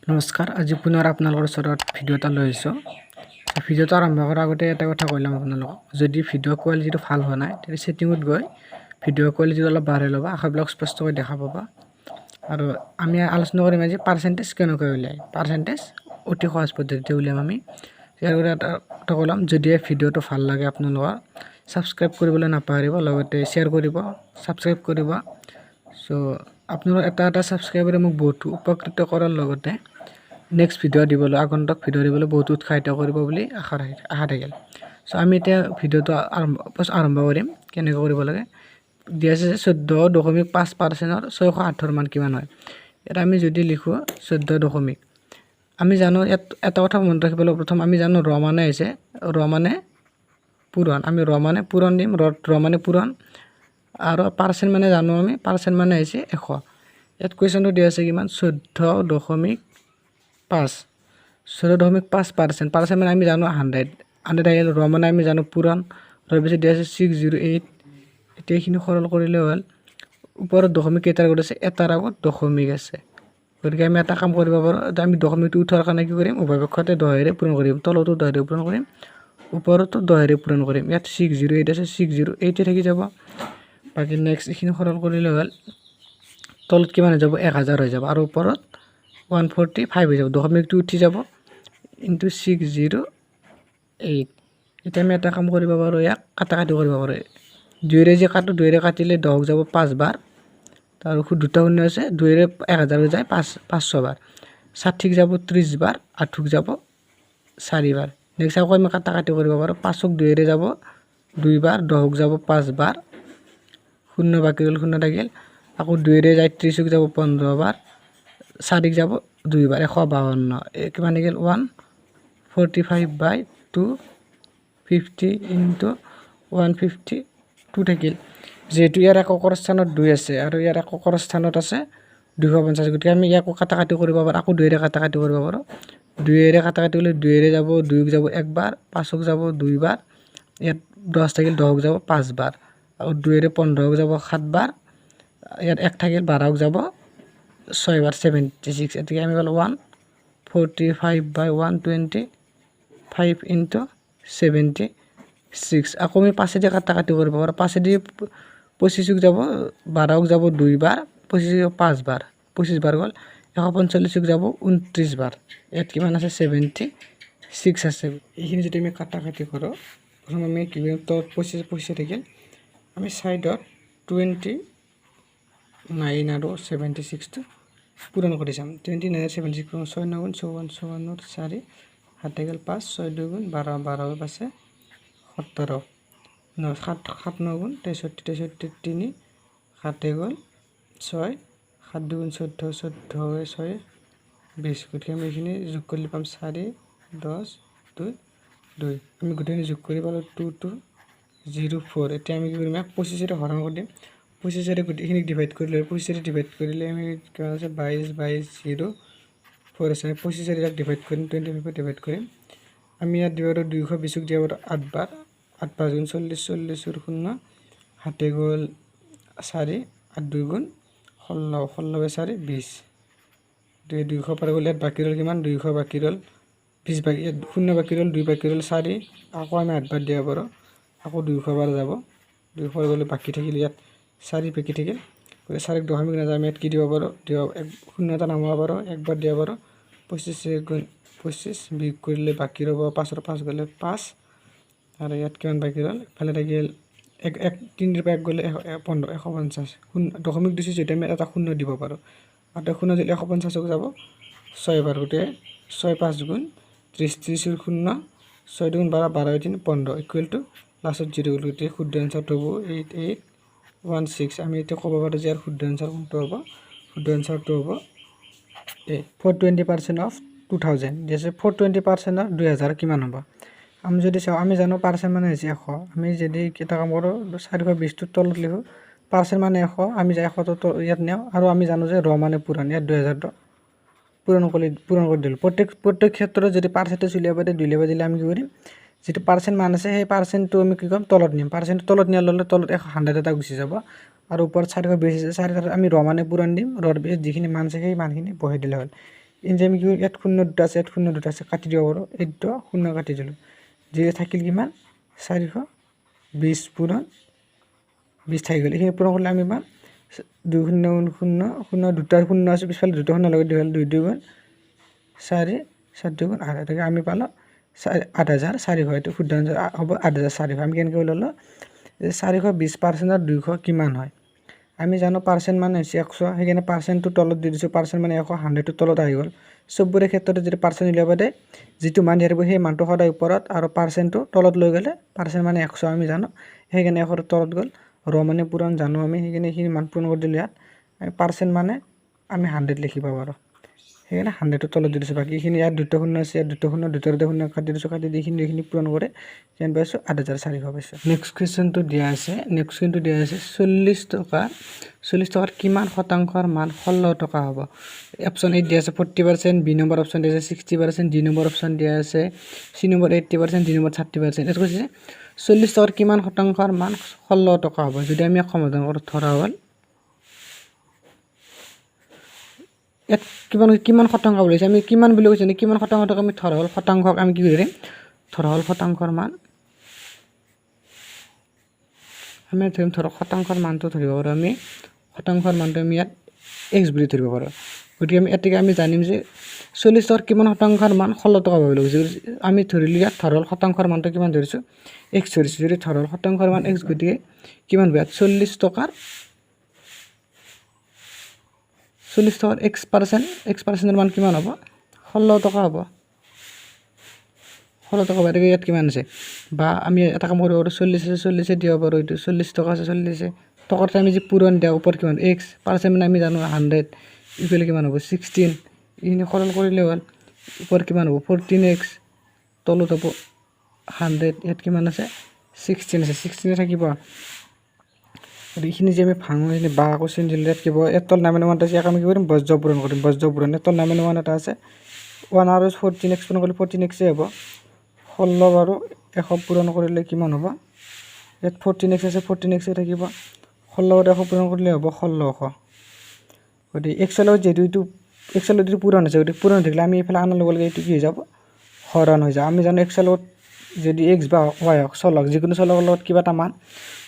নমস্কাৰ, আজি পুনৰ আপোনালোকৰ ওচৰত ভিডিঅ' এটা লৈ আহিছোঁ। ভিডিঅ'টো আৰম্ভ কৰাৰ আগতে এটা কথা কৈ ল'ম আপোনালোকক, যদি ভিডিঅ' কোৱালিটিটো ভাল হোৱা নাই তেতিয়া ছেটিঙত গৈ ভিডিঅ' কোৱালিটিটো অলপ বঢ়াই ল'বা, আখৰবিলাক স্পষ্টকৈ দেখা পাবা। আৰু আমি আলোচনা কৰিম আজি পাৰ্চেণ্টেজ কেনেকৈ উলিয়াই। পাৰ্চেণ্টেজ অতি সহজ পদ্ধতিতে উলিয়াম আমি। ইয়াৰ পৰা এটা কথা ক'লাম, যদি ভিডিঅ'টো ভাল লাগে আপোনালোকৰ ছাবস্ক্ৰাইব কৰিবলৈ নাপাহৰিব, লগতে শ্বেয়াৰ কৰিব, ছাবস্ক্ৰাইব কৰিব। চ' আপোনালোকৰ এটা ছাবস্ক্ৰাইবাৰে মোক বহুতো উপকৃত কৰাৰ লগতে নেক্সট ভিডিঅ' দিবলৈ, আগন্তুক ভিডিঅ' দিবলৈ বহুত উৎসাহিত কৰিব বুলি আশা থাকিল। চ' আমি এতিয়া ভিডিঅ'টো আৰম্ভ কৰিম। কেনেকৈ কৰিব লাগে দিয়া আছে 14.5%ৰ 618 মান কিমান হয়। ইয়াত আমি যদি লিখোঁ 14 আমি জানো ইয়াত এটা কথা মনত ৰাখিব লাগিব। প্ৰথম আমি জানো ৰ মানে হৈছে পূৰণ, আমি ৰ মানে পূৰণ দিম, ৰ মানে পূৰণ। আৰু পাৰ্চেণ্ট মানে জানো আমি, পাৰ্চেণ্ট মানে হৈছে 100। ইয়াত কুৱেশ্যনটো দিয়া আছে কিমান 14.5%। পাৰ্চেণ্ট মানে আমি জানো 100 আহিল। ৰ মানে আমি জানো পূৰণ, ৰ পিছত দিয়া আছে 608। এতিয়া এইখিনি সৰল কৰিলে হ'ল, ওপৰত দশমিক কেইটাৰ আগত আছে, এটাৰ আগত দশমিক আছে। গতিকে আমি এটা কাম কৰিব পাৰোঁ, আমি দশমিকটো উঠোৱাৰ কাৰণে কি কৰিম, উভয় পক্ষতে 10ৰে পূৰণ কৰিম। তলতো 10ৰে পূৰণ কৰিম, ওপৰতো 10ৰে পূৰণ কৰিম। ইয়াত 608 আছে, 608 থাকি যাব। বাকী নেক্সট এইখিনি সৰল কৰিলে হ'ল, তলত কিমান হৈ যাব 1000 হৈ যাব, আৰু ওপৰত 145 হৈ যাব। দশমিকটো উঠি যাব ইনটু 608। এতিয়া আমি এটা কাম কৰিব পাৰোঁ, ইয়াক কাটাকাটি কৰিব পাৰোঁ। 2ৰে যে কাটো, 2ৰে কাটিলে 10 যাব 5 বাৰ, তাৰ দুটা শূন্য আছে, 2ৰে 1000 যায় 500 বাৰ, 60 যাব 30 বাৰ, 8 যাব 4 বাৰ। নেক্সট আকৌ আমি কাটাকাটি কৰিব পাৰোঁ। 5ক 2ৰে যাব 2 বাৰ, 10 যাব 5 বাৰ, শূন্য বাকী গ'ল, শূন্য থাকিল। আকৌ 2ৰে যায় 30 যাব 15 বাৰ, 4 যাব 2 বাৰ, 152। কিমান থাকিল 145/250 ইনটু 152 থাকিল। যিহেতু ইয়াৰ এককৰ স্থানত 2 আছে আৰু ইয়াৰ এককৰ স্থানত আছে 250, গতিকে আমি ইয়াকো কাটাকাটি কৰিব পাৰোঁ। আকৌ 2ৰে কাটাকাটি কৰিব পাৰোঁ। 2ৰে কাটাকাটি কৰিলে 2ৰে যাব 2 যাব 1 বাৰ, 5ক যাব 2 বাৰ, ইয়াত 10 থাকিল, 10ক যাব 5 বাৰ, আৰু 2ৰে 15ক যাব 7 বাৰ, ইয়াত 1 থাকিল, 12ক যাব 6 বাৰ, 76। এতিয়াকে আমি পালোঁ 145/125 ইনটু 76। আকৌ আমি 5ৰে কাটাকাটি কৰিব পাৰোঁ। 5ৰে 25ক যাব, 12ক যাব 2 বাৰ, 25ক 5 বাৰ, 25 বাৰ গ'ল। 145ক যাব 29 বাৰ, ইয়াত কিমান আছে 76 আছে। এইখিনি যদি আমি কাটাকাটি কৰোঁ, প্ৰথম আমি কি কৰিম, তলত 25 থাকিল, আমি ছাইডত 29 আৰু 76টো পূৰণ কৰি চাম। 29 আৰু 76 পূৰণ, 6 9 গুণ 54, 54 4, 7 গ'ল 5, 6 2 গুণ 12, 12 আছে 17, 7 9 গুণ 63, 63 3, 7 গ'ল 6, 7 2 গুণ 14, 14 6 20। গতিকে আমি এইখিনি যোগ কৰিলে পাম 4 10 2 2। আমি গোটেইখিনি যোগ কৰি পালোঁ 2204। এতিয়া আমি কি কৰিম, 25ৰে হৰণ কৰি দিম। 25ৰে গোটেইখিনিক ডিভাইড কৰিলে, 25ৰে ডিভাইড কৰিলে আমি কিমান আছে 22/04 আছে। 25ৰে ইয়াক ডিভাইড কৰিম, 25 ডিভাইড কৰিম। আমি ইয়াত দিব পাৰোঁ 220ক দিব পাৰোঁ 8 বাৰ, 8 5 গুণ 40, 40ৰ 0, 7 গ'ল 4, 8 2 গুণ 16, 16 4 20। 200 পাৰ গ'ল, ইয়াত বাকী ৰ'ল কিমান 200 বাকী ৰ'ল 20, বাকী ইয়াত 0 বাকী ৰ'ল, 2 বাকী ৰ'ল 4, আকৌ আমি 8 বাৰ দিব পাৰোঁ, আকৌ 200 বাৰ যাব, 200 গ'লে বাকী থাকিল ইয়াত 4 বাকী থাকিল। গতিকে 4ক দশমিক নাযায়, আমি ইয়াত কি দিব পাৰোঁ, 0 এটা নামাব পাৰোঁ, একবাৰ দিব পাৰোঁ। 25 গুণ 25 বিয়োগ কৰিলে বাকী ৰ'ব 5ৰ 5 গ'লে 5, আৰু ইয়াত কিমান বাকী ৰ'ল, ইফালে থাকিল 3ৰ পৰা 1 গ'লে 15, 150। দশমিক দিছোঁ যিহেতু আমি এটা শূন্য দিব পাৰোঁ, আৰু শূন্য দিলে 150ক যাব 6 বাৰ। গতিকে 6 5 গুণ 30, 30ৰ 0, 6 2 গুণ 12, 12 3 15 ইকুৱেল টু লাষ্টত 0 গ'ল। গতিকে শুদ্ধ এনচাৰটো হ'ব 8816। আমি এতিয়া ক'ব পাৰোঁ যে ইয়াৰ শুদ্ধ এনচাৰ কোনটো হ'ব, শুদ্ধ এনচাৰটো হ'ব 420% অফ 2000। যে 420% অফ 2000 কিমান হ'ব। আমি যদি চাওঁ, আমি জানো পাৰ্চেণ্ট মানে হৈছে 100। আমি যদি এটা কাম কৰোঁ 420টোৰ তলত লিখোঁ, পাৰ্চেণ্ট মানে 100, আমি যে 100টো ইয়াত নিওঁ, আৰু আমি জানো যে ৰ মানে পূৰণ, ইয়াত 2000টো পূৰণ কৰি দিলোঁ। প্ৰত্যেক ক্ষেত্ৰত যদি পাৰ্চেণ্টেজ উলিয়াব দিয়ে, উলিয়াব দিলে আমি কি কৰিম, যিটো পাৰ্চেণ্ট মান আছে সেই পাৰ্চেণ্টটো আমি কি কৰিম, তলত নিম। পাৰ্চেণ্টটো তলত নিয়াৰ লগে তলত 100 এটা গুচি যাব, আৰু ওপৰত 420 আছে, 4 আমি ৰ মানে পূৰণ দিম, ৰৰ পিছত যিখিনি মান আছে সেই মানখিনি বহাই দিলে হ'ল। যে আমি কি ইয়াত শূন্য দুটা আছে, ইয়াত শূন্য দুটা আছে, কাটি দিব পাৰোঁ। এই দুটা শূন্য কাটি দিলোঁ, যি থাকিল কিমান 420 পূৰণ 20 থাকি গ'ল। এইখিনি পূৰণ কৰিলে আমি পাম 2 শূন্য 0 শূন্য, দুটা শূন্য আছে পিছফালে, দুটা শূন্য লগত 2 হ'ল, 2 2 গুণ 4, 4 2 গুণ 8, গতিকে আমি পালোঁ 8,400। এইটো শুদ্ধ আনচাৰ হ'ব 8,400। আমি কেনেকৈ ওলালোঁ যে 420% 200 কিমান হয়। আমি জানো পাৰ্চেণ্ট মানে হৈছে 100, সেইকাৰণে পাৰ্চেণ্টটো তলত দি দিছোঁ। পাৰ্চেণ্ট মানে 100, 100টো তলত আহি গ'ল। চবৰে ক্ষেত্ৰতে যদি পাৰ্চেণ্ট উলিয়াব দিয়ে, যিটো মান দিয়াৰ সেই মানটো সদায় ওপৰত আৰু পাৰ্চেণ্টটো তলত লৈ গ'লে, পাৰ্চেণ্ট মানে 100 আমি জানো, সেইকাৰণে 100টো তলত গ'ল। মানে পূৰণ জানো আমি, সেইকাৰণে এইখিনি মান পূৰণ কৰি দিলোঁ। ইয়াত আমি পাৰ্চেণ্ট মানে আমি 100 লিখিব পাৰোঁ, সেইকাৰণে 100টো তলত দি দিছোঁ। বাকী এইখিনি ইয়াত দুটা শূন্য আছে, ইয়াত দুটা শূন্য, দুটা শূন্য কাটি দিছোঁ, কাটি দি এইখিনি পূৰণ কৰে কিমান পাইছোঁ 8,400 পাইছোঁ। নেক্সট কুৱেশ্যনটো দিয়া আছে, 40 টকাৰ কিমান শতাংশৰ মান 16 টকা হ'ব। অপশ্যন এ দিয়া আছে 40%, বি নম্বৰ অপশ্যন দিয়া আছে 60%, ডি নম্বৰ অপশ্যন দিয়া আছে, চি নম্বৰ 80%, ডি নম্বৰ 30%। এইটো কৈছে 40 টকাৰ কিমান শতাংশৰ মান 16 টকা হ'ব। যদি আমি সমাধান কৰোঁ, ধৰা হ'ল ইয়াত কিমান শতাংশ বুলি কৈছে, আমি কিমান বুলি কৈছে, কিমান শতাংশক আমি ধৰা হ'ল শতাংশক আমি কি কৰিম, ধৰা হ'ল শতাংশৰ মান, আমি ধৰিম ধৰক শতাংশৰ মানটো ধৰিব পাৰোঁ। আমি শতাংশৰ মানটো আমি ইয়াত x বুলি ধৰিব পাৰোঁ। গতিকে আমি এতেকে আমি জানিম যে 40 টকাৰ কিমান শতাংশৰ মান 16 টকা হ'ব বুলি কৈছে। আমি ধৰিলোঁ ইয়াত ধৰা হ'ল শতাংশৰ মানটো কিমান ধৰিছোঁ, x ধৰিছোঁ। যদি ধৰা হ'ল শতাংশৰ মান x, গতিকে কিমান হ'ব ইয়াত 40 টকাৰ x%ৰ মান কিমান হ'ব 16 টকা হ'ব। 16 টকা গতিকে ইয়াত কিমান আছে, বা আমি এটা কাম কৰিব পাৰোঁ, 40 আছে 40 দিব পাৰোঁ। এইটো 40 টকা আছে 40 টকাতে আমি যে পূৰণ দিওঁ ওপৰত কিমান x পাৰ্চেণ্ট মানে আমি জানো 100, ইফালে কিমান হ'ব 16, এইখিনি সৰল কৰিলে হ'ল। ওপৰত কিমান হ'ব 14x, তলত হ'ব 100, ইয়াত কিমান আছে 16 আছে, 16 থাকিব। এইখিনি যে আমি ভাঙো, এইখিনি বা কুৱেশ্যন দিলে ইয়াত কিব এতল নামেন ওৱান আছে, ইয়াক আমি কি কৰিম বজ্ৰ পূৰণ কৰিম। বজ্ৰ পূৰণ এতল নামেন ওৱান এটা আছে, 1 আৰু 14x পূৰণ কৰিলে 14x হ'ব। 16 আৰু 100 পূৰণ কৰিলে কিমান হ'ব, ইয়াত 14x আছে 14x থাকিব, 16 আৰু 100 পূৰণ কৰিলে হ'ব 1600। গতিকে এক্সৰ লগত যিহেতু এক্সৰ লগত পূৰণ আছে, গতিকে পূৰণ থাকিলে আমি এইফালে আনাৰ লগে লগে এইটো কি হৈ যাব হৰণ হৈ যাব। আমি জানো এক্সৰ লগত যদি x বা y হওক চলক, যিকোনো চলকৰ লগত কিবা এটা মান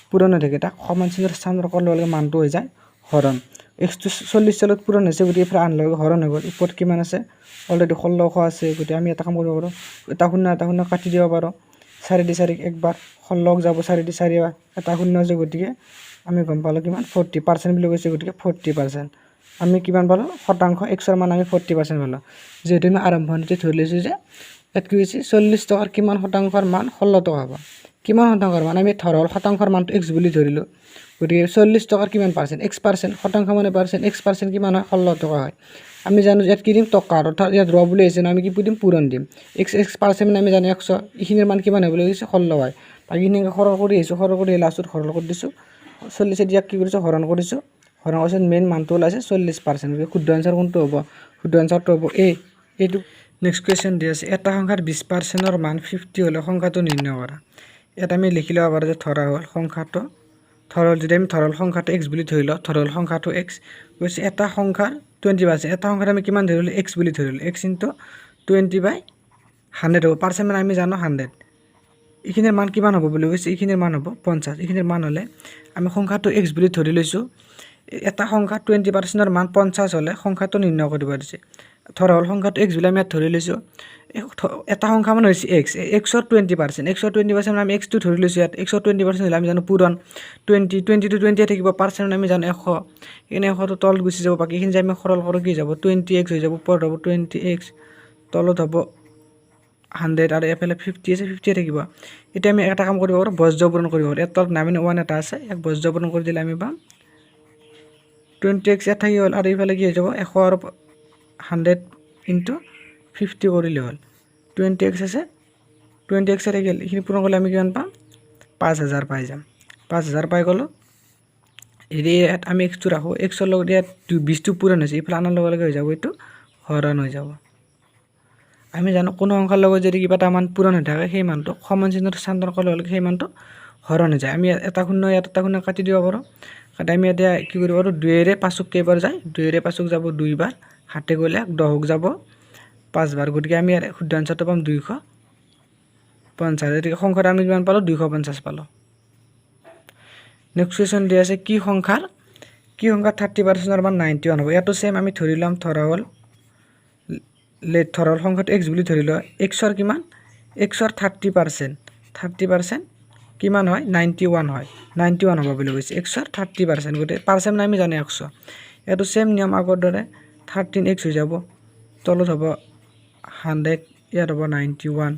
পূৰণ হৈ থাকে, তাক সমান চিহ্নৰ স্থান কৰাৰ লগে লগে মানটো হৈ যায় হৰণ। এক্সটো 40 চলত পূৰণ হৈছে, গতিকে এইফালে আনাৰ লগে হৰণ হৈ গ'ল। ওপৰত কিমান আছে অলৰেডি 1600 আছে, গতিকে আমি এটা কাম কৰিব পাৰোঁ, এটা শূন্য কাটি দিব পাৰোঁ। 4 দি 4 একবাৰ, 16 যাব 4 দি 4 এটা শূন্য আছে, গতিকে আমি গম পালোঁ কিমান 40% বুলি কৈছে, গতিকে 40%। আমি কিমান পালোঁ শতাংশ, এক্সৰ মান আমি 40% পালোঁ। যিহেতু আমি আৰম্ভণিতে ধৰি লৈছোঁ যে ইয়াত কি হৈছে 40 টকাৰ কিমান শতাংশৰ মান 16 টকা হ'ব। কিমান শতাংশৰ মান, আমি ধৰা হ'ল শতাংশৰ মানটো x বুলি ধৰিলোঁ, গতিকে 40 টকাৰ কিমান পাৰ্চেণ্ট, x%, শতাংশ মানে পাৰ্চেণ্ট, x% কিমান হয় 16 টকা হয়। আমি জানো ইয়াত কি দিম টকা, অৰ্থাৎ ইয়াত ৰ বুলি আহিছে ন, আমি কি দিম পূৰণ দিম। x% মানে আমি জানো 100, এইখিনিৰ মান কিমান হয় বুলি কৈছে 16 হয়। বাকীখিনি সৰল কৰি আহিছোঁ, সৰল কৰি লাষ্টত সৰল কৰি দিছোঁ, 40 ইয়াক কি কৰিছোঁ হৰণ কৰিছোঁ, হৰণ কৰাৰ পিছত মেইন মানটো ওলাইছে 40%। গতিকে শুদ্ধ আনচাৰ কোনটো হ'ব, শুদ্ধ আনচাৰটো হ'ব এইটো। নেক্সট কুৱেশ্যন দি আছে, এটা সংখ্যাৰ 20%ৰ মান 50 হ'লে সংখ্যাটো নিৰ্ণয় কৰা। ইয়াত আমি লিখি ল'ব পাৰোঁ যে ধৰা হ'ল সংখ্যাটো, যদি আমি ধৰা হ'ল সংখ্যাটো x বুলি ধৰি লওঁ, ধৰা হ'ল সংখ্যাটো x কৈছে এটা সংখ্যাৰ 20%, এটা সংখ্যাত আমি কিমান ধৰিলোঁ x বুলি ধৰিলোঁ, x × 20/100 হ'ব। পাৰ্চেণ্ট মানে আমি জানো 100, এইখিনিৰ মান কিমান হ'ব বুলি কৈছে, এইখিনিৰ মান হ'ব 50। এইখিনিৰ মান হ'লে আমি সংখ্যাটো x বুলি ধৰি লৈছোঁ, এটা সংখ্যা 20%ৰ মান 50 হ'লে সংখ্যাটো নিৰ্ণয় কৰিব দিছে। ধৰা হ'ল সংখ্যাটো x বুলি আমি ইয়াত ধৰি লৈছোঁ, এটা সংখ্যা মানে হৈছে x, x-ৰ 20%, আমি x টো ধৰি লৈছোঁ ইয়াত, x-ৰ 20% হ'লে আমি জানো পূৰণ 20 to 20 থাকিব, পাৰ্চেণ্ট আমি জানো 100, সেইকাৰণে 100টো তল গুচি যাব। বাকীখিনি যে আমি সৰল কৰোঁ কি যাব 20x হৈ যাব, ওপৰত হ'ব 20x, তলত হ'ব 100 আৰু এফালে 50 আছে 50 থাকিব। এতিয়া আমি এটা কাম কৰিব পাৰোঁ, বজ্ৰ পূৰণ কৰিব পাৰোঁ। এটাত নামেন ওৱান এটা আছে, ইয়াক বজ্ৰ পূৰণ কৰি দিলে আমি পাম 20x ইয়াত থাকি হ'ল, আৰু এইফালে কি হৈ যাব 100 আৰু 100 × 50 কৰিলে হ'ল। 20x আছে 20x থাকি গ'ল, এইখিনি পূৰণ কৰিলে আমি কিমান পাম 5000 পাই যাম। 5000 পাই গ'লোঁ। ইয়াত আমি এক্সটো ৰাখোঁ, এক্সৰ লগত ইয়াত 20টো পূৰণ হৈছে, এইফালে আনাৰ লগে লগে হৈ যাব এইটো হৰণ হৈ যাব। আমি জানো কোনো সংখ্যাৰ লগত যদি কিবা এটা মান পূৰণ হৈ থাকে, সেই মানটো সমান চিহ্নৰ স্থানান্তৰ কৰাৰ লগে লগে সেই মানটো হৰণ হৈ যায়। আমি এটা শূন্য ইয়াত এটা শূন্য কাটি দিব পাৰোঁ, আমি এতিয়া কি কৰিব পাৰোঁ 2ৰে 5ক কেইবাৰ যায়, 2ৰে 5ক যাব 2 বাৰ, হাতে গ'লে 10ক যাব 5 বাৰ গতিকে আমি ইয়াৰ শুদ্ধ আনসাৰটো পাম 250 গতিকে সংখ্যাটো আমি কিমান পালো 250 পালো নেক্সট কোৱেশ্চন দিয়া আছে কি সংখ্যাৰ 30% মান 91 হ'ব ইয়াতো সেম আমি ধৰি লম ধৰা হ'ল সংখ্যাটো x বুলি ধৰি লও x ৰ কিমান x ৰ 30% কিমান হয় 91 হয় 91 হ'ব বুলি কৈছে x ৰ 30% গতে পাৰসেন্ট আমি জানো 100 এটো সেম নিয়ম আগৰ দৰে 13x হৈ যাব তলত হ'ব 100 ইয়াত হ'ব 91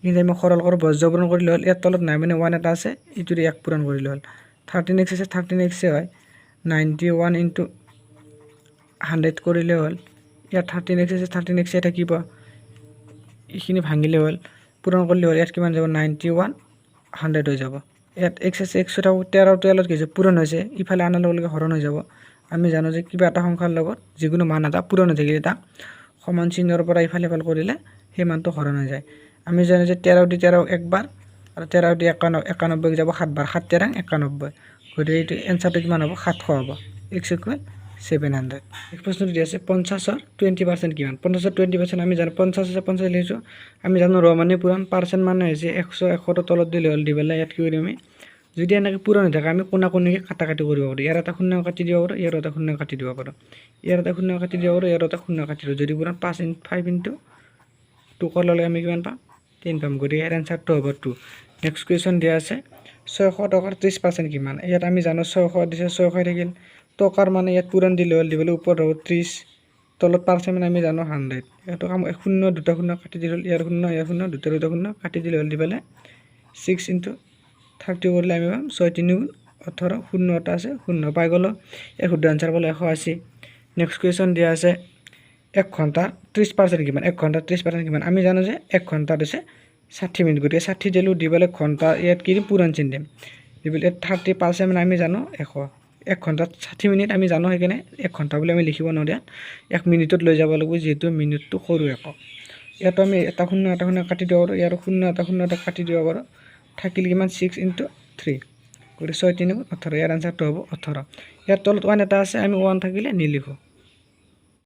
ইনে আমি সৰল কৰি বজ্ৰপূৰণ কৰিলে হ'ল ইয়াত তলত নাই মানে 1 এটা আছে ইটোৰে 1 পূৰণ কৰিলে হ'ল 13x আছে 13x হয় 91 * 100 কৰিলে হ'ল ইয়াত 13x আছে 13x থাকিব ইখিনি ভাঙিলে হ'ল পূৰণ কৰিলে হ'ল ইয়াত কিমান যাব 91 100 হৈ যাব ইয়াত x আছে x থাকো 13 12 কি পূৰণ হৈছে ইফালে আনাৰ লগে হৰণ হৈ যাব আমি জানো যে কিবা এটা সংখ্যাৰ লগত যিকোনো মান এটা পূৰণ হৈ থাকিলে তাক সমান চিহ্নৰ পৰা ইফালে ফাল কৰিলে সেই মানটো হৰণ হৈ যায় আমি জানো যে 13 দি 13 একবাৰ আৰু 13 দি 91 যাব 7 বাৰ 7 13 91 গতিকে এইটো এনসারটো কিমান হ'ব 700 হ'ব x = 700 এক প্রশ্ন দি আছে 50 ৰ 20% কিমান 50 ৰ 20% আমি জানো 50 আছে 50 লিখছো আমি জানো ৰ মানে পূৰণ পারসেন্ট মানে হৈছে 100 100 তলত দিলে হ'ল দিবেলা ইয়াত কি কৰিম আমি যদি এনেকৈ পূৰণ হৈ থাকে আমি কোনা কোনিকে কাটাকাটি কৰিব পাৰো ইয়াৰ এটা শূন্য কাটি দিব পাৰো ইয়াৰ এটা শূন্য কাটি দিব পাৰো ইয়াৰ এটা শূন্য কাটি দিব পাৰো ইয়াৰ এটা শূন্য কাটি দিব যদি পূৰণ 5 * 2 কৰলে আমি কিমান পাম 3 পাম গতিকে ইয়াৰ এনসাৰটো হ'ব 2 নেক্সট কোৱেশ্চন দিয়া আছে 600 টকাৰ 30% কিমান ইয়াত আমি জানো 600 দিছে 600 থাকিল টকাৰ মানে ইয়াত পূৰণ দিলে হ'ল দিবলৈ ওপৰত হ'ব 30 তলত পারসেন্ট মানে আমি জানো 100 এটো কাম শূন্য দুটা শূন্য কাটি দিলে ইয়াৰ শূন্য দুটা শূন্য কাটি দিলে হ'ল দিবেলে 6 * 30 করলে আমি পাম 6 3 * 18 শূন্য এটা আছে শূন্য পাই গলো এর শুদ্ধ আনসার বলে 180 নেক্সট কোৱেশ্চন দিয়া আছে 1 ঘন্টা 30% কিমান 1 ঘন্টা 30% কিমান আমি জানো যে 1 ঘন্টা আছে 60 মিনিট গতিকে 60 দিলু দিবেলে ঘন্টা ইয়াত কি পূৰণ চিন দিম দিবেলে 30% মানে আমি জানো 100 1 ঘন্টা 60 মিনিট আমি জানো হেকেনে 1 ঘন্টা বুলি আমি লিখিব নোৱাৰিয়া 1 মিনিটত লৈ যাব লাগিব যেহেতু মিনিটটো সৰু একক ইয়াত আমি এটা শূন্য কাটি দিব পাৰো ইয়াৰ শূন্য এটা কাটি দিব পাৰো থাকিল কিমান 6 * 3 গতিকে 6 3 * 18 ইয়াৰ আনসারটো হ'ব 18 ইয়াত তলত 1 এটা আছে আমি 1 থাকিলে নিলিখো